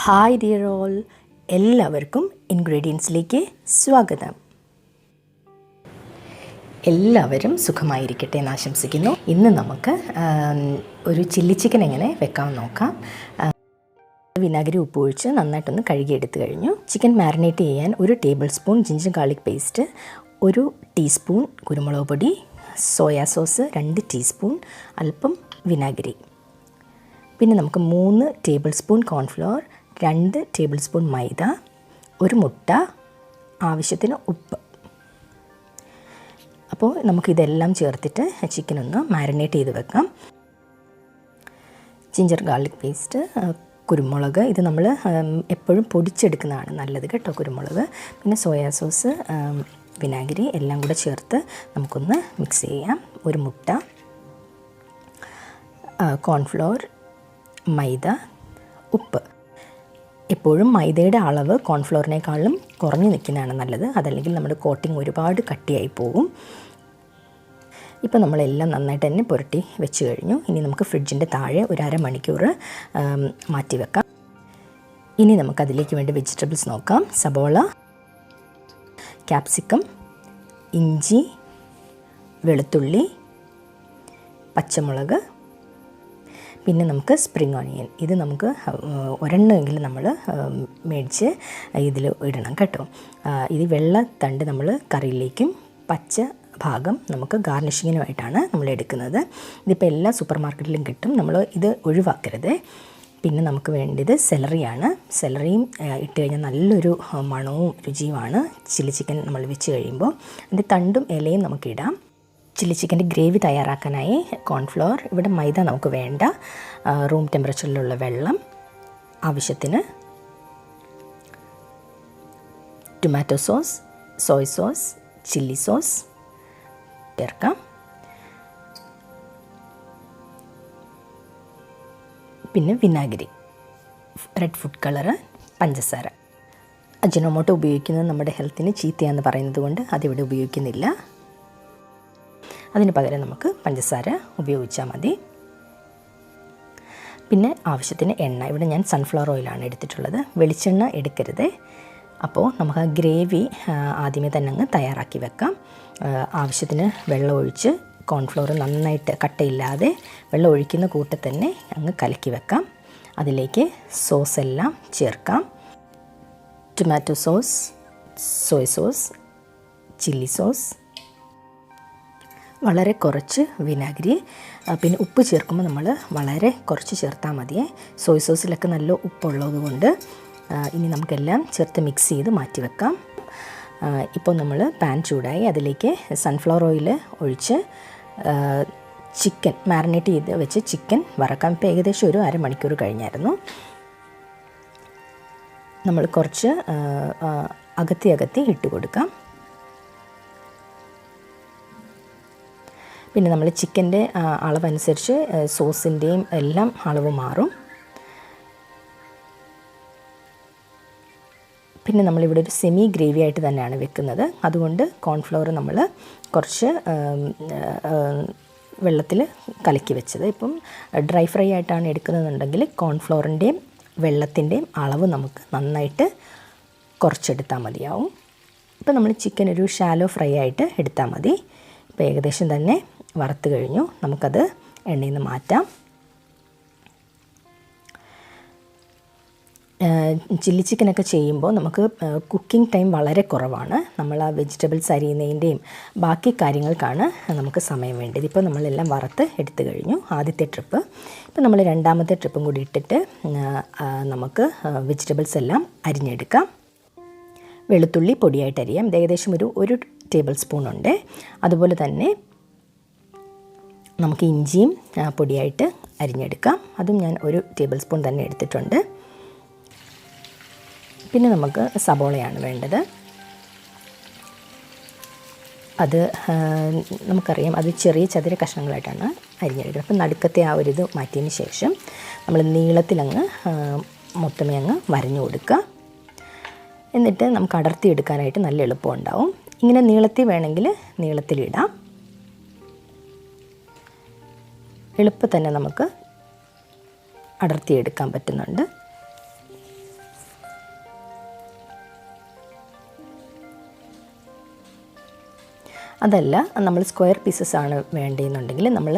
Hi dear all, എല്ലാവർക്കും ഇൻഗ്രീഡിയൻസിലേക്ക് സ്വാഗതം. എല്ലാവരും സുഖമായിരിക്കട്ടെ എന്ന് ആശംസിക്കുന്നു. ഇന്ന് നമുക്ക് ഒരു ചില്ലി ചിക്കൻ എങ്ങനെ വെക്കാമെന്ന് നോക്കാം. വിനാഗിരി ഉപ്പ് ഒഴിച്ച് നന്നായിട്ടൊന്ന് കഴുകിയെടുത്ത് കഴിഞ്ഞു. ചിക്കൻ മാരിനേറ്റ് ചെയ്യാൻ 1 table spoon ginger garlic paste, 1 teaspoon കുരുമുളക് പൊടി, സോയാ സോസ് 2 ടീസ്പൂൺ, അല്പം വിനാഗിരി, പിന്നെ നമുക്ക് 3 tablespoon cornflour, 2 tablespoon maida, 1 മുട്ട, ആവശ്യത്തിന് ഉപ്പ്. അപ്പോൾ നമുക്കിതെല്ലാം ചേർത്തിട്ട് ചിക്കൻ ഒന്ന് മാരിനേറ്റ് ചെയ്ത് വെക്കാം. ജിഞ്ചർ ഗാർലിക് പേസ്റ്റ്, കുരുമുളക്, ഇത് നമ്മൾ എപ്പോഴും പൊടിച്ചെടുക്കുന്നതാണ് നല്ലത് കേട്ടോ, കുരുമുളക്, പിന്നെ സോയാ സോസ്, വിനാഗിരി എല്ലാം കൂടെ ചേർത്ത് നമുക്കൊന്ന് മിക്സ് ചെയ്യാം. 1 മുട്ട, കോൺഫ്ലവർ, മൈദ, ഉപ്പ്. എപ്പോഴും മൈദയുടെ അളവ് കോൺഫ്ലവറിനേക്കാളും കുറഞ്ഞു നിൽക്കുന്നതാണ് നല്ലത്, അതല്ലെങ്കിൽ നമ്മുടെ കോട്ടിങ് ഒരുപാട് കട്ടിയായി പോകും. ഇപ്പോൾ നമ്മളെല്ലാം നന്നായിട്ട് തന്നെ പുരട്ടി വെച്ച് കഴിഞ്ഞു. ഇനി നമുക്ക് ഫ്രിഡ്ജിൻ്റെ താഴെ ഒരു അരമണിക്കൂർ മാറ്റി വെക്കാം. ഇനി നമുക്കതിലേക്ക് വേണ്ടി വെജിറ്റബിൾസ് നോക്കാം. സബോള, ക്യാപ്സിക്കം, ഇഞ്ചി, വെളുത്തുള്ളി, പച്ചമുളക്, പിന്നെ നമുക്ക് സ്പ്രിംഗ് ഓണിയൻ. ഇത് നമുക്ക് ഒരെണ്ണമെങ്കിലും നമ്മൾ മേടിച്ച് ഇതിൽ ഇടണം കേട്ടോ. ഇത് വെള്ളത്തണ്ട് നമ്മൾ കറിയിലേക്കും പച്ച ഭാഗം നമുക്ക് ഗാർണിഷിങ്ങിനുമായിട്ടാണ് നമ്മൾ എടുക്കുന്നത്. ഇതിപ്പോൾ എല്ലാ സൂപ്പർ മാർക്കറ്റിലും കിട്ടും, നമ്മൾ ഇത് ഒഴിവാക്കരുത്. പിന്നെ നമുക്ക് വേണ്ടത് സെലറിയാണ്. സെലറിയും ഇട്ട് കഴിഞ്ഞാൽ നല്ലൊരു മണവും രുചിയുമാണ് ചില്ലി ചിക്കൻ നമ്മൾ വെച്ച് കഴിയുമ്പോൾ. അതിൻ്റെ തണ്ടും ഇലയും നമുക്കിടാം. ചില്ലി ചിക്കൻ്റെ ഗ്രേവി തയ്യാറാക്കാനായി കോൺഫ്ലവർ, ഇവിടെ മൈദ നമുക്ക് വേണ്ട, റൂം ടെമ്പറേച്ചറിലുള്ള വെള്ളം, ആവശ്യത്തിന് tomato sauce, Soy sauce, chilli sauce ചേർക്കാം. പിന്നെ വിനാഗിരി, റെഡ് ഫുഡ് കളറ്, പഞ്ചസാര. അജിനോമോട്ടോ ഉപയോഗിക്കുന്നത് നമ്മുടെ ഹെൽത്തിന് ചീത്തയാണെന്ന് പറയുന്നത് കൊണ്ട് അതിവിടെ ഉപയോഗിക്കുന്നില്ല. അതിന് പകരം നമുക്ക് പഞ്ചസാര ഉപയോഗിച്ചാൽ മതി. പിന്നെ ആവശ്യത്തിന് എണ്ണ, ഇവിടെ ഞാൻ സൺഫ്ലവർ ഓയിലാണ് എടുത്തിട്ടുള്ളത്, വെളിച്ചെണ്ണ എടുക്കരുത്. അപ്പോൾ നമുക്ക് ആ ഗ്രേവി ആദ്യമേ തന്നെ അങ്ങ് തയ്യാറാക്കി വെക്കാം. ആവശ്യത്തിന് വെള്ളം ഒഴിച്ച് കോൺഫ്ലവർ നന്നായിട്ട് കട്ടയില്ലാതെ വെള്ളം ഒഴിക്കുന്ന കൂട്ടത്തിൽ തന്നെ അങ്ങ് കലക്കി വെക്കാം. അതിലേക്ക് സോസ് എല്ലാം ചേർക്കാം. Tomato sauce, Soy sauce, chilli sauce, വളരെ കുറച്ച് വിനാഗിരി, പിന്നെ ഉപ്പ് ചേർക്കുമ്പോൾ നമ്മൾ വളരെ കുറച്ച് ചേർത്താൽ മതിയേ. സോയ് സോസിലൊക്കെ നല്ല ഉപ്പുള്ളത് കൊണ്ട്. ഇനി നമുക്കെല്ലാം ചേർത്ത് മിക്സ് ചെയ്ത് മാറ്റി വെക്കാം. ഇപ്പോൾ നമ്മൾ പാൻ ചൂടായി, അതിലേക്ക് സൺഫ്ലവർ ഓയിൽ ഒഴിച്ച് ചിക്കൻ മാരിനേറ്റ് ചെയ്ത് വെച്ച് ചിക്കൻ വറക്കാം. ഇപ്പോൾ ഏകദേശം ഒരു അരമണിക്കൂർ കഴിഞ്ഞായിരുന്നു. നമ്മൾ കുറച്ച് അകത്തി ഇട്ട് കൊടുക്കാം. പിന്നെ നമ്മൾ ചിക്കൻ്റെ അളവനുസരിച്ച് സോസിൻ്റെയും എല്ലാം അളവ് മാറും. പിന്നെ നമ്മളിവിടെ ഒരു സെമി ഗ്രേവി ആയിട്ട് തന്നെയാണ് വെക്കുന്നത്, അതുകൊണ്ട് കോൺഫ്ലവർ നമ്മൾ കുറച്ച് വെള്ളത്തിൽ കലക്കി വെച്ചത്. ഇപ്പം ഡ്രൈ ഫ്രൈ ആയിട്ടാണ് എടുക്കുന്നതെന്നുണ്ടെങ്കിൽ കോൺഫ്ലവറിൻ്റെയും വെള്ളത്തിൻ്റെയും അളവ് നമുക്ക് നന്നായിട്ട് കുറച്ചെടുത്താൽ മതിയാവും. ഇപ്പം നമ്മൾ ചിക്കൻ ഒരു ഷാലോ ഫ്രൈ ആയിട്ട് എടുത്താൽ മതി. ഇപ്പോൾ ഏകദേശം തന്നെ വറുത്ത് കഴിഞ്ഞു, നമുക്കത് എണ്ണയിൽ നിന്ന് മാറ്റാം. ചില്ലി ചിക്കനൊക്കെ ചെയ്യുമ്പോൾ നമുക്ക് കുക്കിംഗ് ടൈം വളരെ കുറവാണ്. നമ്മൾ ആ വെജിറ്റബിൾസ് അരിയുന്നതിൻ്റെയും ബാക്കി കാര്യങ്ങൾക്കാണ് നമുക്ക് സമയം വേണ്ടത്. ഇപ്പോൾ നമ്മളെല്ലാം വറുത്ത് എടുത്തു കഴിഞ്ഞു ആദ്യത്തെ ട്രിപ്പ്. ഇപ്പോൾ നമ്മൾ രണ്ടാമത്തെ ട്രിപ്പും കൂടി ഇട്ടിട്ട് നമുക്ക് വെജിറ്റബിൾസ് എല്ലാം അരിഞ്ഞെടുക്കാം. വെളുത്തുള്ളി പൊടിയായിട്ട് അരിയാം, ഏകദേശം ഒരു ടേബിൾ സ്പൂൺ ഉണ്ട്. അതുപോലെ തന്നെ നമുക്ക് ഇഞ്ചിയും പൊടിയായിട്ട് അരിഞ്ഞെടുക്കാം, അതും ഞാൻ 1 ടേബിൾ സ്പൂൺ തന്നെ എടുത്തിട്ടുണ്ട്. പിന്നെ നമുക്ക് സബോളയാണ് വേണ്ടത്. അത് നമുക്കറിയാം, അത് ചെറിയ ചതുര കഷ്ണങ്ങളായിട്ടാണ് അരിഞ്ഞെടുക്കുന്നത്. അപ്പം നടുക്കത്തെ ആ ഒരു ഇത് മാറ്റിയതിന് ശേഷം നമ്മൾ നീളത്തിലങ്ങ് മൊത്തമേ അങ്ങ് വരഞ്ഞു കൊടുക്കുക. എന്നിട്ട് നമുക്ക് അടർത്തി എടുക്കാനായിട്ട് നല്ല എളുപ്പമുണ്ടാവും. ഇങ്ങനെ നീളത്തിൽ വേണമെങ്കിൽ നീളത്തിലിടാം. എളുപ്പം തന്നെ നമുക്ക് അടർത്തിയെടുക്കാൻ പറ്റുന്നുണ്ട്. അതല്ല നമ്മൾ സ്ക്വയർ പീസസ് ആണ് വേണ്ടതെന്നുണ്ടെങ്കിൽ നമ്മൾ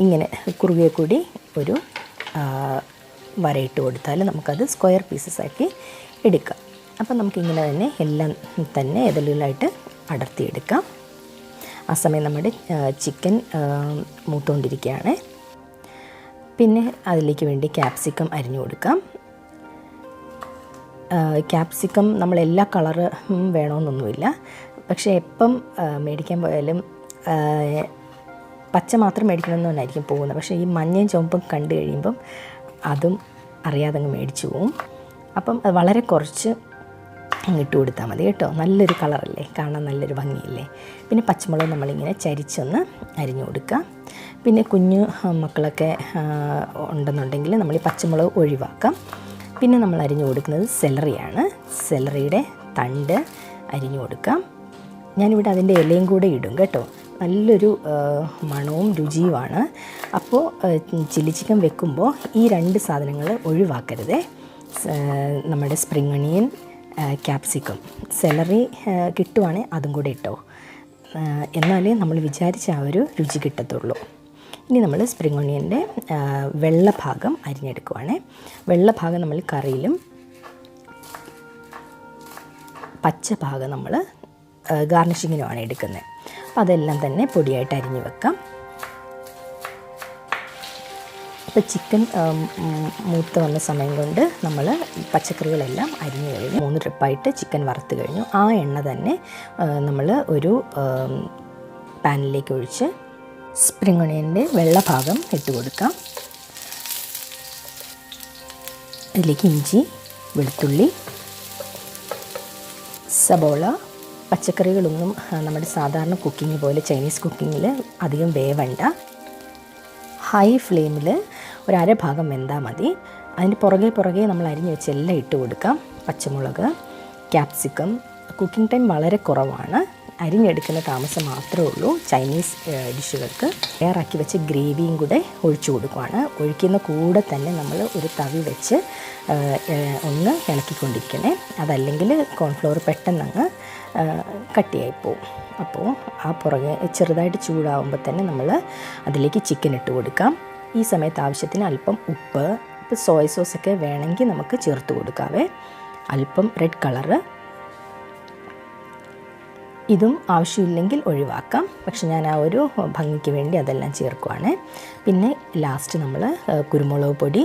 ഇങ്ങനെ കുറുകെ കൂടി ഒരു വരയിട്ട് കൊടുത്താൽ നമുക്കത് സ്ക്വയർ പീസസ് ആക്കി എടുക്കാം. അപ്പം നമുക്കിങ്ങനെ തന്നെ എല്ലാം തന്നെ എതളുകളായിട്ട് അടർത്തിയെടുക്കാം. ആ സമയം നമ്മുടെ ചിക്കൻ മൂത്തുകൊണ്ടിരിക്കുകയാണ്. പിന്നെ അതിലേക്ക് വേണ്ടി ക്യാപ്സിക്കം അരിഞ്ഞു കൊടുക്കാം. ക്യാപ്സിക്കം നമ്മൾ എല്ലാ കളറും വേണമെന്നൊന്നുമില്ല. പക്ഷേ എപ്പം മേടിക്കാൻ പോയാലും പച്ച മാത്രം മേടിക്കണമെന്നായിരിക്കും പോകുന്നത്. പക്ഷേ ഈ മഞ്ഞയും ചുവപ്പും കണ്ടു കഴിയുമ്പം അതും അറിയാതെ അങ്ങ് മേടിച്ചു പോവും. അപ്പം അത് വളരെ കുറച്ച് ഇട്ട് കൊടുത്താൽ മതി കേട്ടോ. നല്ലൊരു കളറല്ലേ, കാണാൻ നല്ലൊരു ഭംഗിയില്ലേ. പിന്നെ പച്ചമുളക് നമ്മളിങ്ങനെ ചരിച്ചൊന്ന് അരിഞ്ഞു കൊടുക്കുക. പിന്നെ കുഞ്ഞു മക്കളൊക്കെ ഉണ്ടെന്നുണ്ടെങ്കിൽ നമ്മൾ ഈ പച്ചമുളക് ഒഴിവാക്കാം. പിന്നെ നമ്മൾ അരിഞ്ഞു കൊടുക്കുന്നത് സെലറിയാണ്. സെലറിയുടെ തണ്ട് അരിഞ്ഞു കൊടുക്കാം. ഞാനിവിടെ അതിൻ്റെ ഇലയും കൂടെ ഇടും കേട്ടോ. നല്ലൊരു മണവും രുചിയുമാണ്. അപ്പോൾ ചില്ലി ചിക്കൻ വെക്കുമ്പോൾ ഈ 2 സാധനങ്ങൾ ഒഴിവാക്കരുതേ. നമ്മുടെ സ്പ്രിംഗ് ഒണിയൻ, ക്യാപ്സിക്കം, സെലറി കിട്ടുവാണെങ്കിൽ അതും കൂടെ ഇട്ടോ. എന്നാലേ നമ്മൾ വിചാരിച്ച ആ ഒരു രുചി കിട്ടത്തുള്ളൂ. ഇനി നമ്മൾ സ്പ്രിംഗ് ഒണിയൻ്റെ വെള്ള ഭാഗം അരിഞ്ഞെടുക്കുവാണ്. വെള്ള ഭാഗം നമ്മൾ കറിയിലും പച്ച ഭാഗം നമ്മൾ ഗാർണിഷിങ്ങിനുമാണ് എടുക്കുന്നത്. അപ്പോൾ അതെല്ലാം തന്നെ പൊടിയായിട്ട് അരിഞ്ഞ് വെക്കാം. ഇപ്പോൾ ചിക്കൻ മൂത്ത് വന്ന സമയം കൊണ്ട് നമ്മൾ പച്ചക്കറികളെല്ലാം അരിഞ്ഞ് കഴിഞ്ഞു. 3 ട്രിപ്പായിട്ട് ചിക്കൻ വറുത്ത് കഴിഞ്ഞു. ആ എണ്ണ തന്നെ നമ്മൾ ഒരു പാനിലേക്ക് ഒഴിച്ച് സ്പ്രിംഗ് ഒണിയൻ്റെ വെള്ള ഭാഗം ഇട്ട് കൊടുക്കാം. ഇതിലേക്ക് ഇഞ്ചി, വെളുത്തുള്ളി, സബോള. പച്ചക്കറികളൊന്നും നമ്മുടെ സാധാരണ കുക്കിംഗ് പോലെ ചൈനീസ് കുക്കിങ്ങിൽ അധികം വേവണ്ട. ഹൈ ഫ്ലെയിമിൽ ഒരു 1/2 ഭാഗം വെന്താൽ മതി. അതിന് പുറകെ നമ്മൾ അരിഞ്ഞ് വെച്ച് എല്ലാം ഇട്ട് കൊടുക്കാം. പച്ചമുളക്, ക്യാപ്സിക്കം. കുക്കിംഗ് ടൈം വളരെ കുറവാണ്. അരിഞ്ഞെടുക്കുന്ന താമസം മാത്രമേ ഉള്ളൂ. ചൈനീസ് ഡിഷുകൾക്ക് തയ്യാറാക്കി വെച്ച് ഗ്രേവിയും കൂടെ ഒഴിച്ചു കൊടുക്കുകയാണ്. ഒഴിക്കുന്ന കൂടെ തന്നെ നമ്മൾ ഒരു തവി വെച്ച് ഒന്ന് ഇളക്കിക്കൊണ്ടിരിക്കണേ. അതല്ലെങ്കിൽ കോൺഫ്ലവർ പെട്ടെന്നങ്ങ് കട്ടിയായിപ്പോവും. അപ്പോൾ ആ പുറകെ ചെറുതായിട്ട് ചൂടാവുമ്പോൾ തന്നെ നമ്മൾ അതിലേക്ക് ചിക്കൻ ഇട്ട് കൊടുക്കാം. ഈ സമയത്ത് ആവശ്യത്തിന് അല്പം ഉപ്പ്, ഇപ്പോൾ സോയ സോസൊക്കെ വേണമെങ്കിൽ നമുക്ക് ചേർത്ത് കൊടുക്കാവേ. അല്പം റെഡ് കളറ്, ഇതും ആവശ്യമില്ലെങ്കിൽ ഒഴിവാക്കാം. പക്ഷെ ഞാൻ ആ ഒരു ഭംഗിക്ക് വേണ്ടി അതെല്ലാം ചേർക്കുവാണ്. പിന്നെ ലാസ്റ്റ് നമ്മൾ കുരുമുളക് പൊടി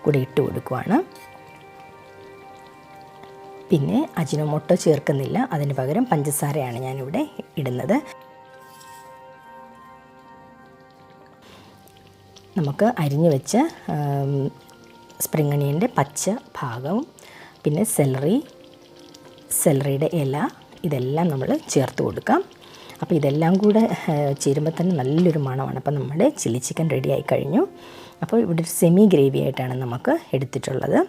കൂടി ഇട്ട് കൊടുക്കുവാണ്. പിന്നെ അജിനോമോട്ടോ ചേർക്കുന്നില്ല, അതിന് പകരം പഞ്ചസാരയാണ് ഞാനിവിടെ ഇടുന്നത്. നമുക്ക് അരിഞ്ഞു വെച്ച സ്പ്രിംഗ് ഒണിയൻ്റെ പച്ച ഭാഗവും പിന്നെ സെലറിയുടെ ഇല, ഇതെല്ലാം നമ്മൾ ചേർത്ത് കൊടുക്കാം. അപ്പോൾ ഇതെല്ലാം കൂടെ ചേരുമ്പോൾ തന്നെ നല്ലൊരു മണമാണ്. അപ്പോൾ നമ്മുടെ ചില്ലി ചിക്കൻ റെഡി ആയി കഴിഞ്ഞു. അപ്പോൾ ഇവിടെ ഒരു സെമി ഗ്രേവി ആയിട്ടാണ് നമുക്ക് എടുത്തിട്ടുള്ളത്.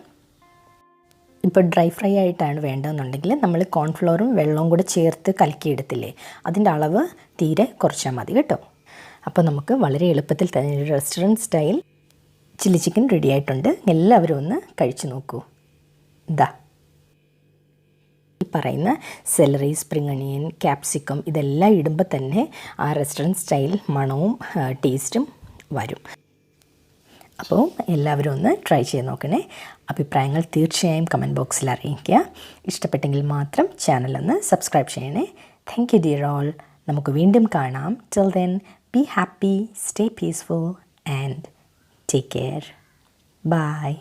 ഇപ്പോൾ ഡ്രൈ ഫ്രൈ ആയിട്ടാണ് വേണ്ടതെന്നുണ്ടെങ്കിൽ നമ്മൾ കോൺഫ്ലോറും വെള്ളവും കൂടെ ചേർത്ത് കലക്കിയെടുത്തില്ലേ, അതിൻ്റെ അളവ് തീരെ കുറച്ചാൽ മതി കേട്ടോ. അപ്പോൾ നമുക്ക് വളരെ എളുപ്പത്തിൽ തന്നെ ഒരു restaurant style chilli chicken ready ആയിട്ടുണ്ട്. എല്ലാവരും ഒന്ന് കഴിച്ചു നോക്കൂ. ഇതാ ഈ പറയുന്ന സെലറി, സ്പ്രിംഗ് ഒണിയൻ, ക്യാപ്സിക്കം ഇതെല്ലാം ഇടുമ്പോൾ തന്നെ ആ റെസ്റ്റോറൻറ്റ് സ്റ്റൈൽ മണവും ടേസ്റ്റും വരും. അപ്പോൾ എല്ലാവരും ഒന്ന് ട്രൈ ചെയ്ത് നോക്കണേ. അഭിപ്രായങ്ങൾ തീർച്ചയായും കമൻറ്റ് ബോക്സിൽ അറിയിക്കുക. ഇഷ്ടപ്പെട്ടെങ്കിൽ മാത്രം ചാനലൊന്ന് സബ്സ്ക്രൈബ് ചെയ്യണേ. Thank you dear all. നമുക്ക് വീണ്ടും കാണാം. Till then be happy, stay peaceful and take care. Bye.